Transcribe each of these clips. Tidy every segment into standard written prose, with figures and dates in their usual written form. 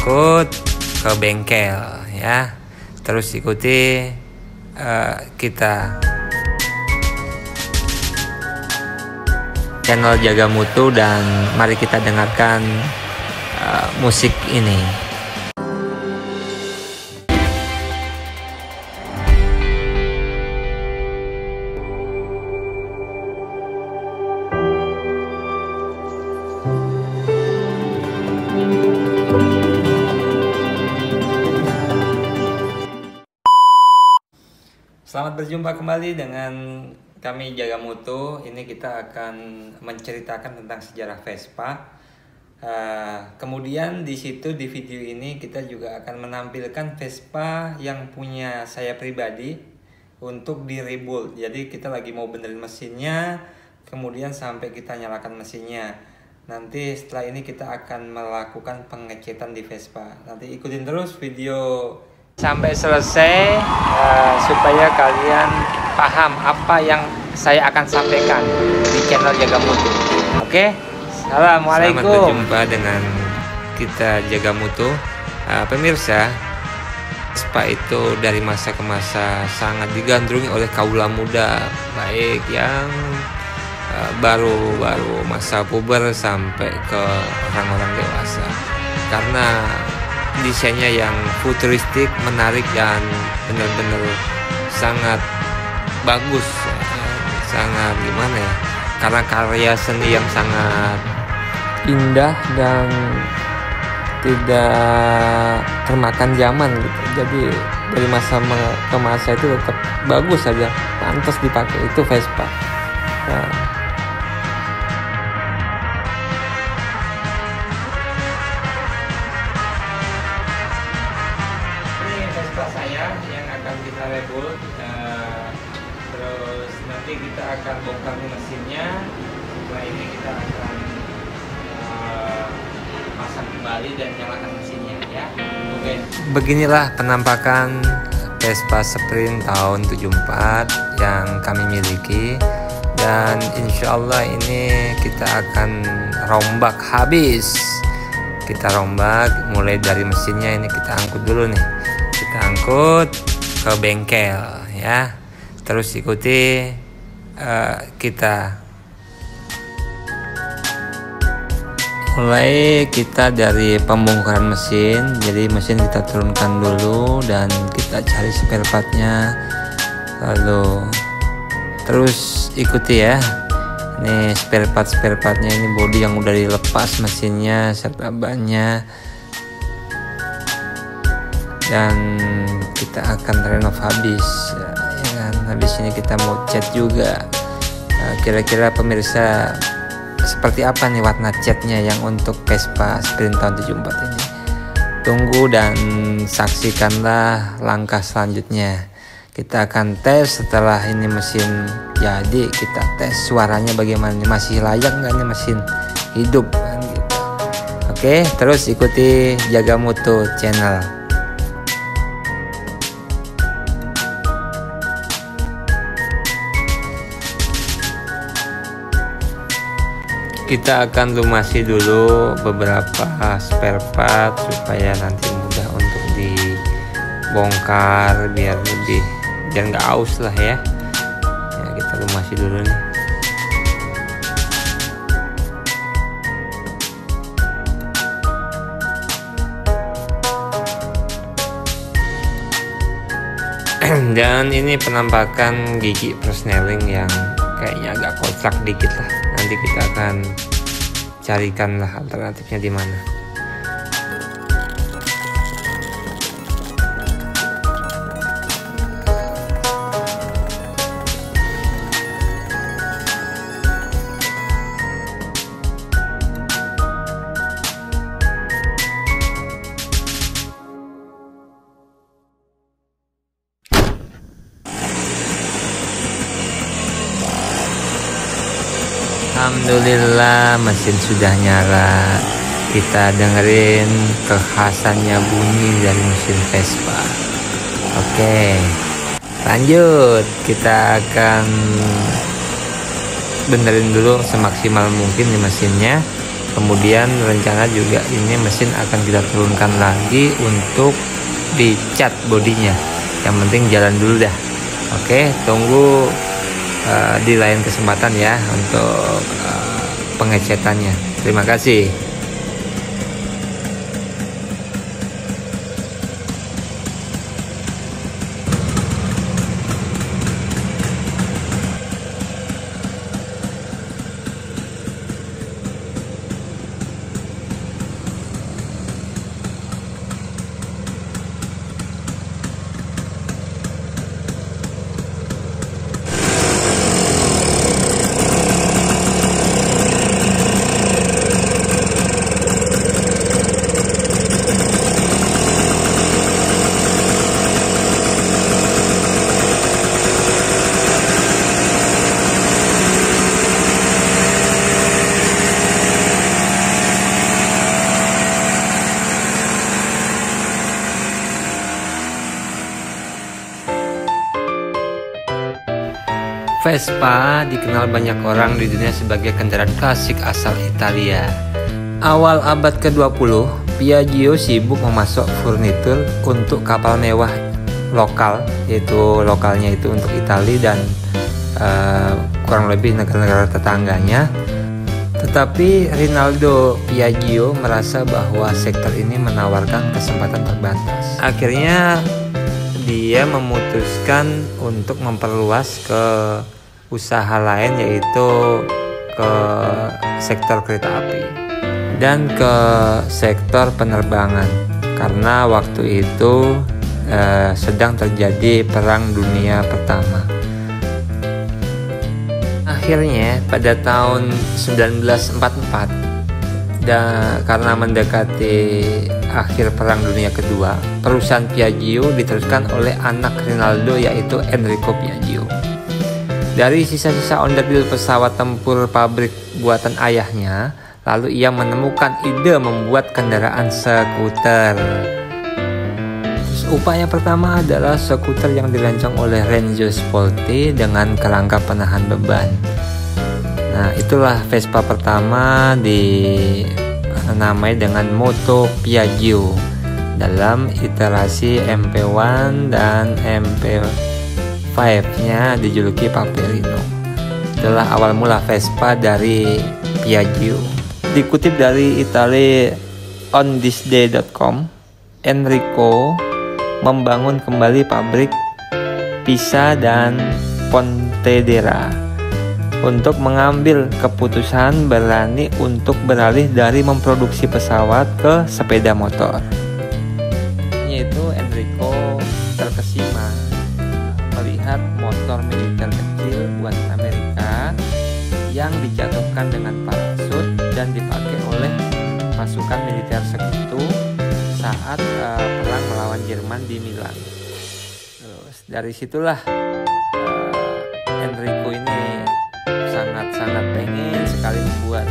angkut ke bengkel ya. Terus ikuti kita channel Jaga Mutu dan mari kita dengarkan musik ini. Selamat berjumpa kembali dengan kami Jaga Mutu. Ini kita akan menceritakan tentang sejarah Vespa. Kemudian di situ di video ini kita juga akan menampilkan Vespa yang punya saya pribadi untuk di rebuild. Jadi kita lagi mau benerin mesinnya, kemudian sampai kita nyalakan mesinnya. Nanti setelah ini kita akan melakukan pengecetan di Vespa. Nanti ikutin terus video sampai selesai supaya kalian paham apa yang saya akan sampaikan di channel Jaga Mutu. Oke, assalamualaikum. Selamat berjumpa dengan kita Jaga Mutu. Pemirsa, Vespa itu dari masa ke masa sangat digandrungi oleh kaula muda, baik yang baru masa puber sampai ke orang-orang dewasa, karena desainnya yang futuristik, menarik, dan benar-benar sangat bagus, sangat gimana ya, karena karya seni yang sangat indah dan tidak termakan zaman gitu. Jadi dari masa ke masa itu tetap bagus saja, pantas dipakai. Itu Vespa. Saya yang akan kita rebuild, terus nanti kita akan bongkar mesinnya. Setelah ini kita akan pasang kembali dan nyalakan mesinnya ya. Oke. Beginilah penampakan Vespa Sprint tahun 74 yang kami miliki, dan insya Allah ini kita akan rombak habis. Kita rombak mulai dari mesinnya, ini kita angkut dulu nih. Kita angkut ke bengkel ya. Terus ikuti kita mulai dari pembongkaran mesin. Jadi mesin kita turunkan dulu dan kita cari spare partnya, lalu terus ikuti ya. Ini spare partnya, ini bodi yang udah dilepas mesinnya serta bannya, dan kita akan renov habis ya kan. Habis ini kita mau cat juga. Kira-kira pemirsa seperti apa nih warna catnya yang untuk Vespa Sprint tahun 74 ini? Tunggu dan saksikanlah langkah selanjutnya. Kita akan tes setelah ini mesin jadi. Kita tes suaranya bagaimana, masih layak nggak nih mesin hidup kan gitu. Oke, terus ikuti Jaga Mutu channel. Kita akan lumasi dulu beberapa spare part supaya nanti mudah untuk dibongkar, biar nggak aus lah ya. Kita lumasi dulu nih. Dan ini penampakan gigi persneling yang kayaknya agak kocak dikit lah. Nanti kita akan carikan lah alternatifnya di mana. Alhamdulillah mesin sudah nyala. Kita dengerin kekhasannya bunyi dari mesin Vespa. Oke, lanjut. Kita akan benerin dulu semaksimal mungkin di mesinnya. Kemudian rencana juga ini mesin akan kita turunkan lagi untuk dicat bodinya. Yang penting jalan dulu dah. Oke, tunggu di lain kesempatan ya untuk pengecatannya. Terima kasih. Vespa dikenal banyak orang di dunia sebagai kendaraan klasik asal Italia. Awal abad ke-20, Piaggio sibuk memasok furnitur untuk kapal mewah lokal, yaitu lokalnya itu untuk Italia dan kurang lebih negara-negara tetangganya. Tetapi Rinaldo Piaggio merasa bahwa sektor ini menawarkan kesempatan terbatas. Akhirnya dia memutuskan untuk memperluas ke usaha lain, yaitu ke sektor kereta api dan ke sektor penerbangan, karena waktu itu sedang terjadi Perang Dunia Pertama. Akhirnya pada tahun 1944, karena mendekati akhir Perang Dunia Kedua, perusahaan Piaggio diteruskan oleh anak Rinaldo, yaitu Enrico Piaggio. Dari sisa-sisa onderdil pesawat tempur pabrik buatan ayahnya, lalu ia menemukan ide membuat kendaraan skuter. Upaya pertama adalah skuter yang dirancang oleh Renzo Spolti dengan kerangka penahan beban. Nah, itulah Vespa pertama dinamai dengan Moto Piaggio dalam iterasi MP1 dan MP5-nya dijuluki Paperino. Itulah awal mula Vespa dari Piaggio. Dikutip dari italiaonthisday.com, Enrico membangun kembali pabrik Pisa dan Pontedera untuk mengambil keputusan berani untuk beralih dari memproduksi pesawat ke sepeda motor. Yaitu Enrico terkesima melihat motor militer kecil buatan Amerika yang dijatuhkan dengan parasut dan dipakai oleh pasukan militer sekutu saat perang melawan Jerman di Milan. Terus dari situlah Enrico ini sangat-sangat pengen sekali membuat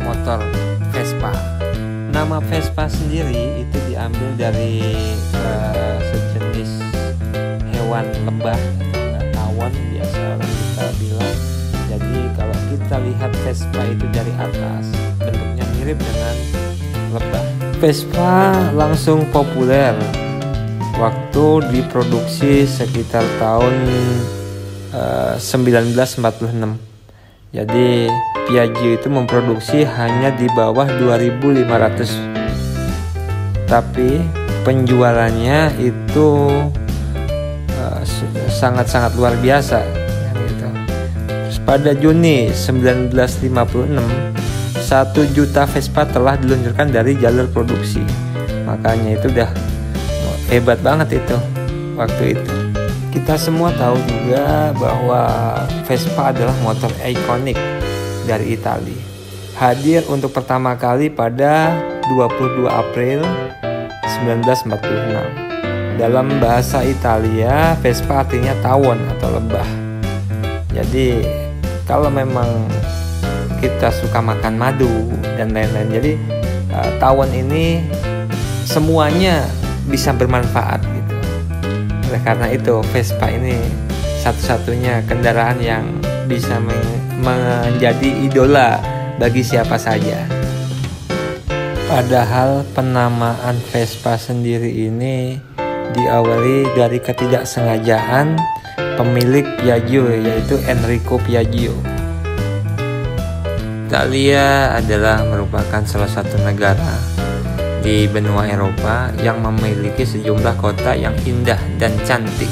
motor Vespa. Nama Vespa sendiri itu diambil dari sejenis hewan lebah atau tawon biasa orang kita bilang. Jadi kalau kita lihat Vespa itu dari atas, bentuknya mirip dengan lebah. Vespa langsung populer waktu diproduksi sekitar tahun 1946. Jadi Piaggio itu memproduksi hanya di bawah 2.500, tapi penjualannya itu sangat-sangat luar biasa gitu. Terus pada Juni 1956, 1 juta Vespa telah diluncurkan dari jalur produksi. Makanya itu udah hebat banget itu waktu itu. Kita semua tahu juga bahwa Vespa adalah motor ikonik dari Italia. Hadir untuk pertama kali pada 22 April 1946. Dalam bahasa Italia, Vespa artinya tawon atau lebah. Jadi kalau memang kita suka makan madu dan lain-lain, jadi tawon ini semuanya bisa bermanfaat gitu. Oleh karena itu Vespa ini satu-satunya kendaraan yang bisa menjadi idola bagi siapa saja. Padahal penamaan Vespa sendiri ini diawali dari ketidaksengajaan pemilik Piaggio, yaitu Enrico Piaggio. Italia adalah merupakan salah satu negara di benua Eropa yang memiliki sejumlah kota yang indah dan cantik.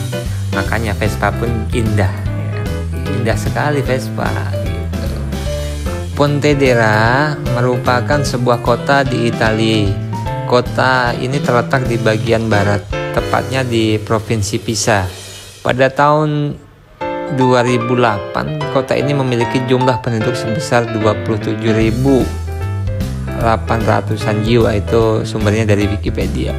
Makanya Vespa pun indah, ya. Indah sekali Vespa gitu. Pontedera merupakan sebuah kota di Italia. Kota ini terletak di bagian barat, tepatnya di Provinsi Pisa. Pada tahun 2008, kota ini memiliki jumlah penduduk sebesar 27.800-an jiwa. Itu sumbernya dari Wikipedia.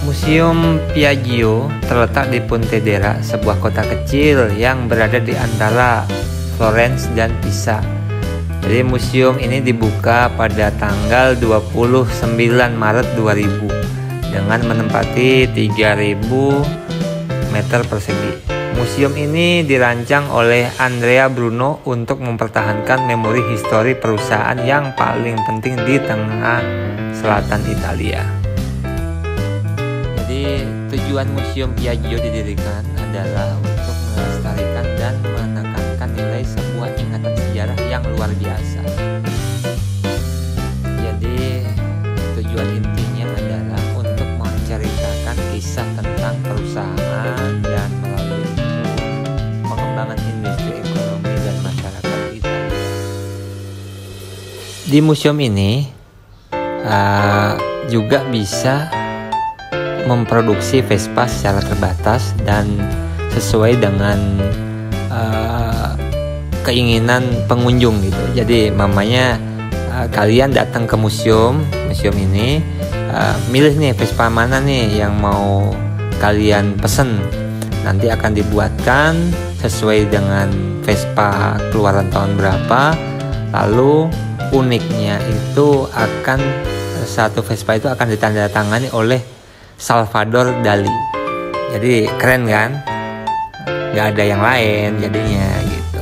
Museum Piaggio terletak di Pontedera, sebuah kota kecil yang berada di antara Florence dan Pisa. Jadi museum ini dibuka pada tanggal 29 Maret 2000 dengan menempati 3.000 meter persegi. Museum ini dirancang oleh Andrea Bruno untuk mempertahankan memori histori perusahaan yang paling penting di tengah selatan Italia. Jadi tujuan Museum Piaggio didirikan adalah untuk melestarikan dan menekankan nilai sebuah ingatan sejarah yang luar biasa. Jadi tujuan intinya adalah untuk menceritakan kisah tentang perusahaan dan melalui itu pengembangan industri, ekonomi, dan masyarakat Italia. Di museum ini juga bisa memproduksi Vespa secara terbatas dan sesuai dengan keinginan pengunjung gitu. Jadi mamanya kalian datang ke museum ini, milih nih Vespa mana nih yang mau kalian pesen. Nanti akan dibuatkan sesuai dengan Vespa keluaran tahun berapa. Lalu uniknya itu satu Vespa itu akan ditandatangani oleh Salvador Dali. Jadi keren kan? Gak ada yang lain jadinya gitu.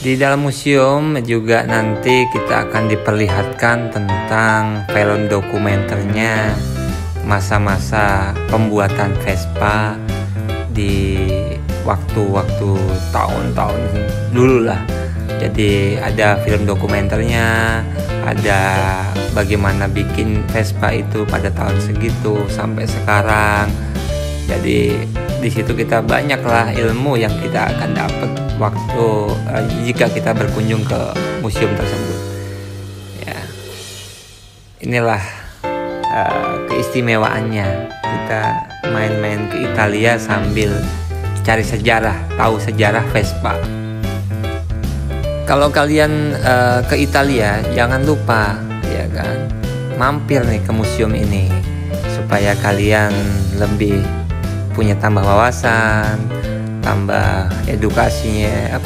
Di dalam museum juga nanti kita akan diperlihatkan tentang film dokumenternya masa-masa pembuatan Vespa di waktu-waktu tahun-tahun dulu lah. Jadi ada film dokumenternya, ada bagaimana bikin Vespa itu pada tahun segitu sampai sekarang. Jadi di situ kita banyaklah ilmu yang kita akan dapat waktu jika kita berkunjung ke museum tersebut. Ya, inilah keistimewaannya kita main-main ke Italia sambil cari sejarah, tahu sejarah Vespa. Kalau kalian ke Italia, jangan lupa ya kan, mampir nih ke museum ini supaya kalian lebih punya tambah wawasan, tambah edukasinya,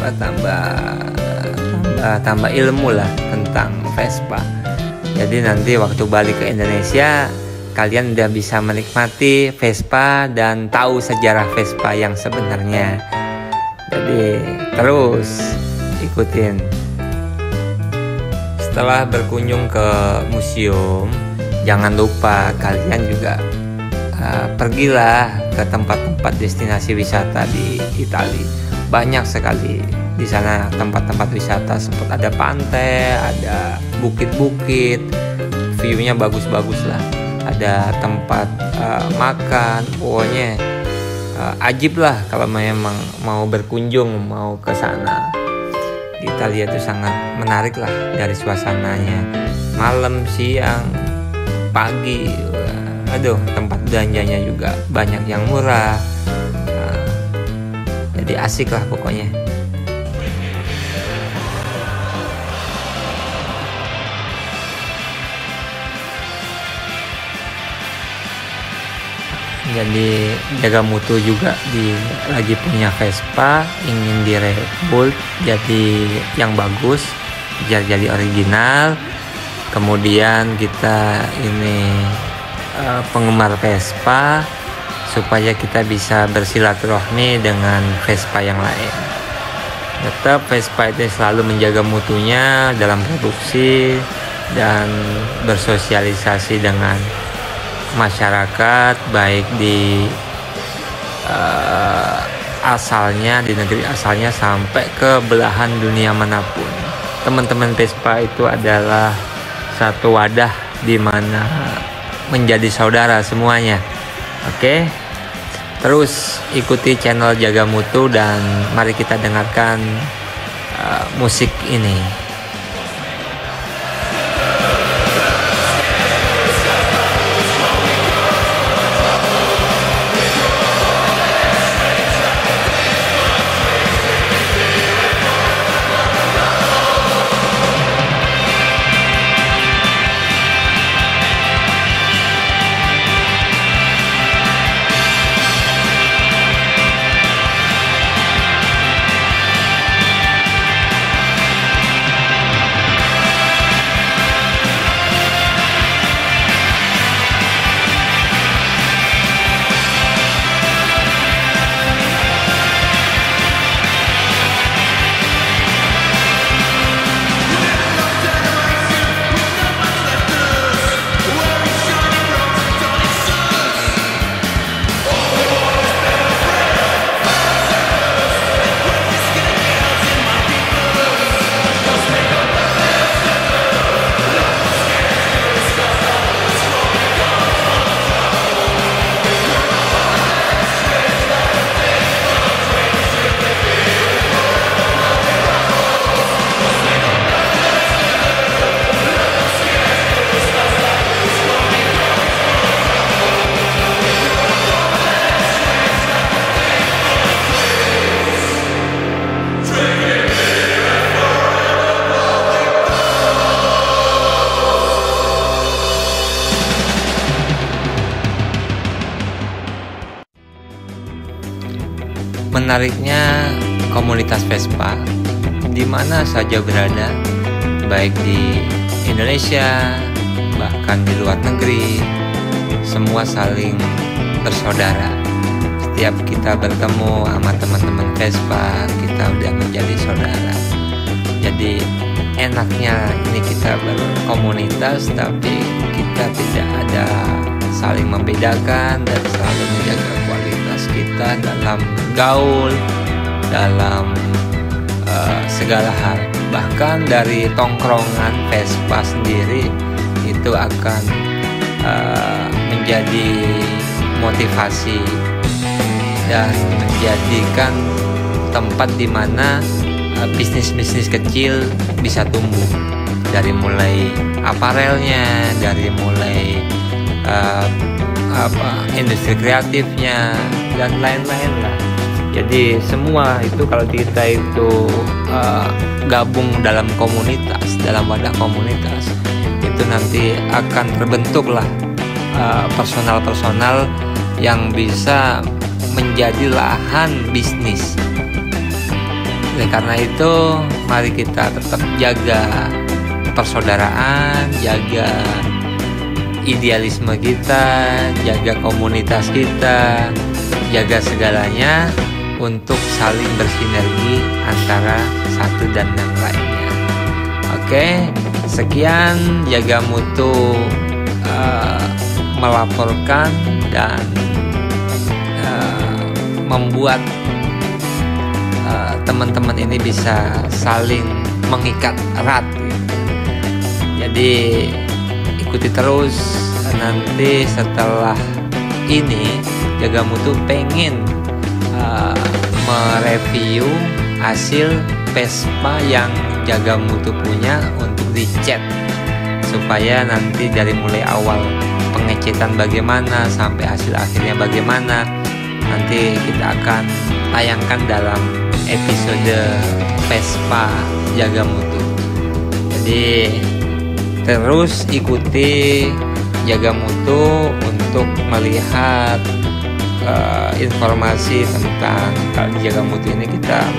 tambah ilmu lah tentang Vespa. Jadi nanti waktu balik ke Indonesia, kalian udah bisa menikmati Vespa dan tahu sejarah Vespa yang sebenarnya. Jadi terus ikutin. Setelah berkunjung ke museum, jangan lupa kalian juga pergilah ke tempat-tempat destinasi wisata di Italia. Banyak sekali di sana tempat-tempat wisata, sempat ada pantai, ada bukit-bukit, view-nya bagus-bagus lah. Ada tempat makan, pokoknya ajib lah kalau memang mau berkunjung, mau ke sana. Di Italia itu sangat menarik lah dari suasananya, malam, siang, pagi. Aduh, tempat belanjanya juga banyak yang murah. Jadi asik lah pokoknya. Jadi jaga mutu juga lagi punya Vespa, ingin direbuild jadi yang bagus, biar jadi original. Kemudian kita ini penggemar Vespa supaya kita bisa bersilaturahmi dengan Vespa yang lain. Tetap Vespa itu selalu menjaga mutunya dalam produksi dan bersosialisasi dengan masyarakat, baik di asalnya, di negeri asalnya sampai ke belahan dunia manapun. Teman-teman Vespa itu adalah satu wadah di mana menjadi saudara semuanya. Oke, terus ikuti channel Jaga Mutu dan mari kita dengarkan musik ini. Menariknya komunitas Vespa di mana saja berada, baik di Indonesia bahkan di luar negeri, semua saling bersaudara. Setiap kita bertemu sama teman-teman Vespa, kita udah menjadi saudara. Jadi enaknya ini kita berkomunitas tapi kita tidak ada saling membedakan dan selalu menjaga kualitas kita dalam gaul, dalam segala hal. Bahkan dari tongkrongan Vespa sendiri itu akan menjadi motivasi dan menjadikan tempat di mana bisnis-bisnis kecil bisa tumbuh, dari mulai aparelnya, dari mulai industri kreatifnya dan lain-lain lah. Jadi semua itu kalau kita itu gabung dalam komunitas, dalam wadah komunitas, itu nanti akan terbentuklah personal-personal yang bisa menjadi lahan bisnis. Oleh karena itu, mari kita tetap jaga persaudaraan, jaga idealisme kita, jaga komunitas kita, jaga segalanya untuk saling bersinergi antara satu dan yang lainnya. Oke, sekian Jaga Mutu melaporkan dan membuat teman-teman ini bisa saling mengikat erat. Jadi ikuti terus, nanti setelah ini Jaga Mutu pengen mereview hasil Vespa yang Jaga Mutu punya untuk dicet, supaya nanti dari mulai awal pengecetan bagaimana sampai hasil akhirnya bagaimana, nanti kita akan tayangkan dalam episode Vespa Jaga Mutu. Jadi terus ikuti Jaga Mutu untuk melihat informasi tentang Jaga Mutu ini. Kita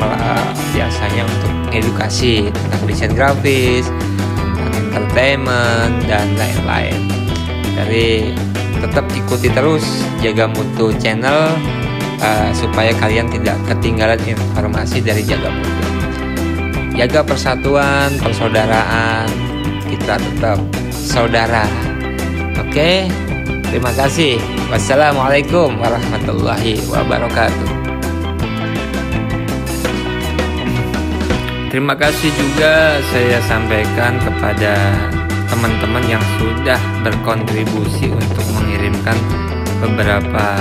biasanya untuk edukasi tentang desain grafis, tentang entertainment dan lain-lain. Jadi tetap ikuti terus Jaga Mutu channel supaya kalian tidak ketinggalan informasi dari Jaga Mutu. Jaga persatuan, persaudaraan, kita tetap saudara. Oke? Terima kasih. Wassalamualaikum warahmatullahi wabarakatuh. Terima kasih juga saya sampaikan kepada teman-teman yang sudah berkontribusi untuk mengirimkan beberapa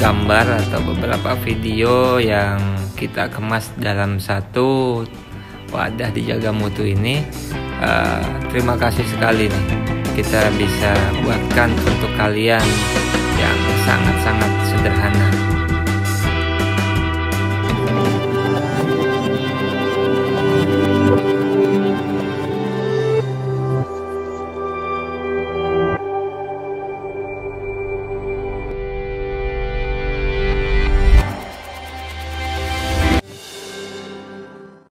gambar atau beberapa video yang kita kemas dalam satu wadah di Jaga Mutu ini. Terima kasih sekali nih, kita bisa buatkan untuk kalian yang sangat-sangat sederhana.